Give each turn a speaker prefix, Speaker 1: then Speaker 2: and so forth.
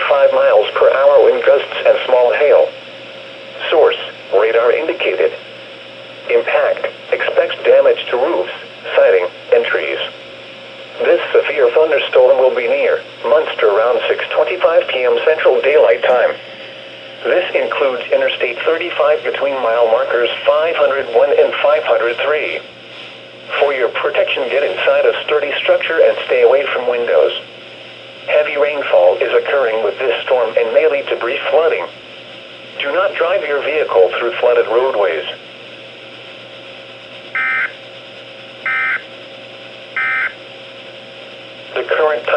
Speaker 1: 25 miles per hour wind gusts and small hail. Source, radar indicated. Impact, expects damage to roofs, siding, and trees. This severe thunderstorm will be near Munster around 6:25 p.m. Central Daylight Time. This includes Interstate 35 between mile markers 501 and 503. For your protection, get inside a sturdy structure and stay away from windows. Heavy rainfall is occurring with this storm and may lead to brief flooding. Do not drive your vehicle through flooded roadways. The current time